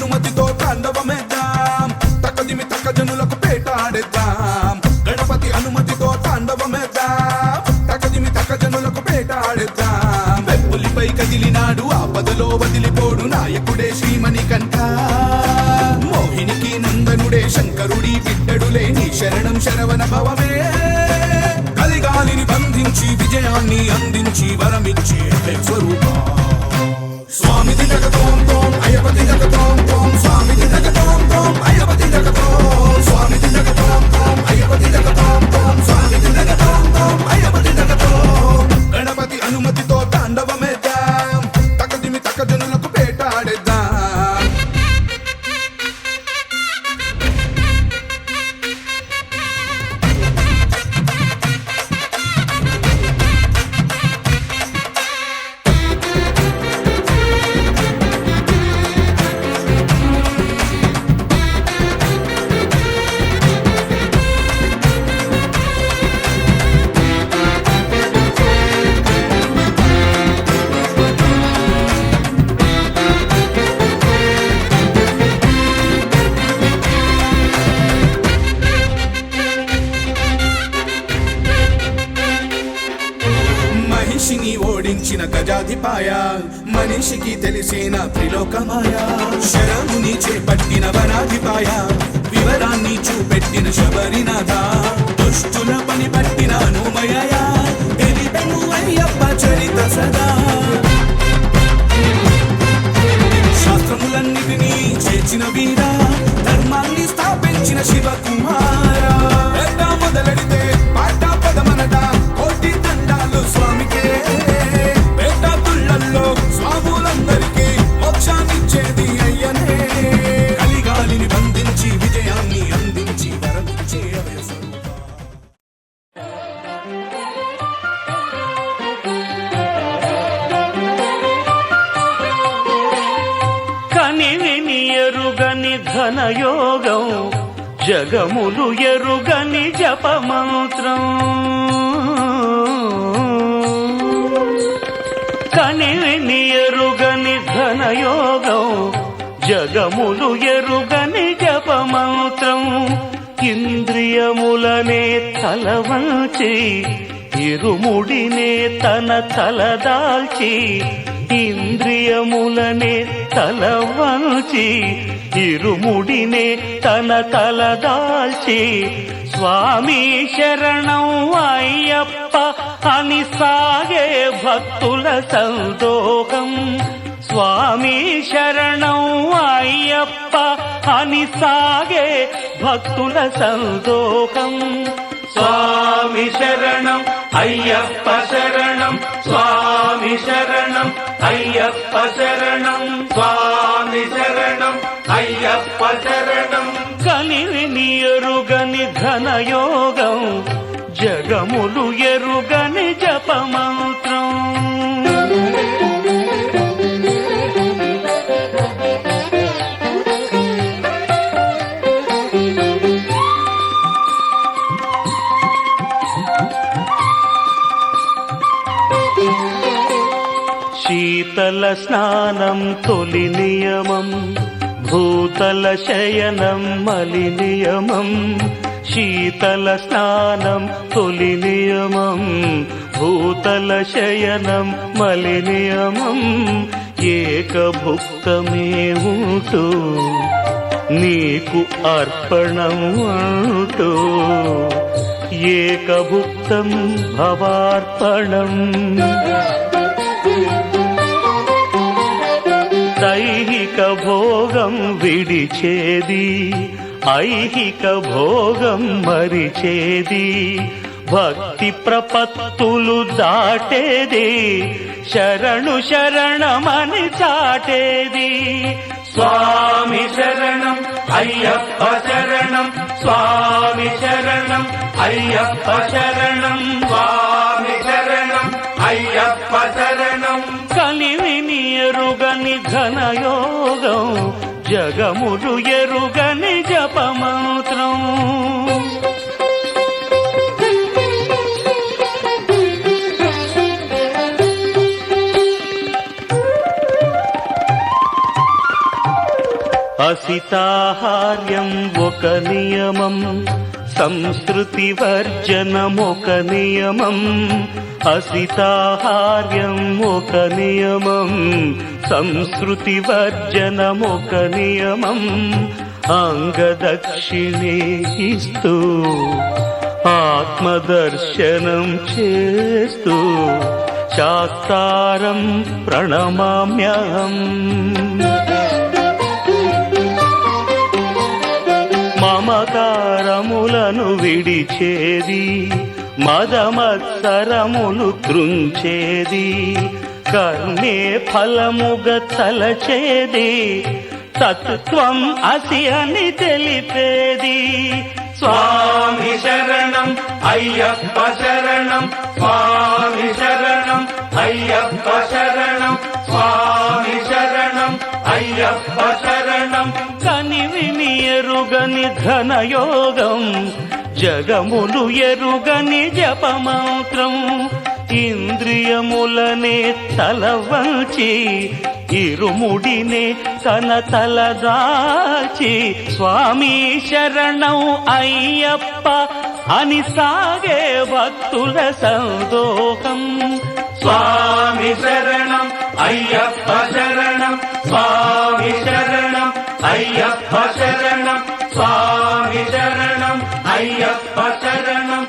అనుమతితో తాండవమేద్దాం, తక్కదిమి తక్క జనులకు పేటాడేద్దాం. గణపతి అనుమతితో తాండవమేద్దాం, తక్కదిమి తక్క జనులకు పేటాడేద్దాం. వెప్పులిపై కదిలినాడు ఆపదలో వదిలిపోడు నాయకుడే శ్రీమణికంఠ. మోహినికి నందనుడే శంకరుడి బిడ్డడులే నీ శరణం శరవణ భవమే. కలిగాలిని బంధించి విజయాన్ని అందించి వరమిచ్చే స్వరూపా. స్వామిది జగతోం తోం అయ్యపతి జగతోం తోం, స్వామిది జగతోం తోం అయ్యపతి జగతోం, స్వామిది జగతోం తోం అయ్యపతి జగతోం తోం, స్వామిది జగతోం తోం అయ్యపతి జగతోం. గణపతి అనుమతితో తాండవమేద్దాం, తక్కదిమి తక్క జనులకు పేటాడేద్దాం. మహిషిని ఓడించిన గజాధిపాయ, మనిషికి తెలిసిన త్రిలోకమాయ. శరముని చేపట్టిన వనాధిపాయ, వివరాన్ని చూపెట్టిన శబరినాథ. దుష్టుల పని పట్టిన అనుమయ, తెలిపెను అయ్యప్ప చరిత సదా. శాస్త్రములన్నిటినీ చేర్చిన వీర, ధర్మాన్ని స్థాపించిన శివకుమార. మొదలెడితే పాట పదమనట, కోటి దండాలు స్వామికే. పేటతుళ్ళల్లో స్వాములందరికీ మోక్షాన్నిచ్చేది అయ్యనే. కలిగాలిని బంధించి విజయాన్ని అందించి వరమిచ్చే అభయ స్వరూపా. కనివిని ఎరుగని ఘనయోగం, జగములు ఎరుగని జపమంత్రం. కనివిని ఎరుగని ఘనయోగం, జగములు ఎరుగని జపమంత్రం. ఇంద్రియములనే తలవంచి, ఇరుముడినే తన తలదాల్చి. ఇంద్రియములనే తలవంచి, ఇరుముడినే తన తలదాల్చి. స్వామి శరణం అయ్యప్ప అని సాగే భక్తుల సందోహం. స్వామి శరణం అయ్యప్ప అని సాగే భక్తుల సందోహం. స్వామి శరణం అయ్యప్ప శరణం, స్వామి శరణం అయ్యప్ప శరణం, స్వామి శరణం అయ్యప్ప శరణం. కనివిని ఎరుగని ఘనయోగం, జగములు ఎరుగని జపమంత్రం. శీతల స్నానం తొలి నియమం, భూతల శయనం మలి నియమం. శీతల స్నానం తొలి నియమం, భూతల శయనం మలి నియమం. ఏకభుక్తమే ఉంటూ నీకు అర్పణం అంటూ, ఏకభుక్తం భవార్పణం. దైహిక భోగం విడిచేది, ఐహిక భోగం మరిచేది. భక్తి ప్రపత్తులు దాటేది, శరణు శరణమని చాటేది. స్వామి శరణం అయ్యప్ప శరణం, స్వామి శరణం అయ్యప్ప శరణం, స్వామి శరణం అయ్యప్ప శరణం. కలివిని ఎరుగని ఘనయోగం, జగములు ఎరుగని జపమంత్రం. అసితాహార్యం ఒక నియమం, సంస్కృతి వర్జనం ఒక నియమం. అసితాహార్యం ఒక నియమం, సంస్కృతి వర్జనం ఒక నియమం. అంగదక్షిణే ఇస్తూ ఆత్మదర్శనం చేస్తూ శాస్త్రారం ప్రణమామ్యహం. మమకారములను విడిచేది, మదమత్సరములు త్రుంచేది, కర్మే ఫలముగ తలచేది, తత్వం అసి అని తెలిపేది. స్వామి శరణం అయ్యప్ప శరణం, స్వామి శరణం అయ్యప్ప శరణం, స్వామి శరణం అయ్యప్ప శరణం. కనివిని ఎరుగని ఘనయోగం, జగములు ఎరుగని జపమంత్రం. ఇంద్రియములనే తలవంచి ఇరుముడినే తన తలదాచి, స్వామి శరణం అయ్యప్ప అని సాగే భక్తుల సందోహం. స్వామి శరణం అయ్యప్ప శరణం, స్వామి శరణం అయ్యప్ప శరణం, స్వామి శరణం అయ్యప్ప శరణం.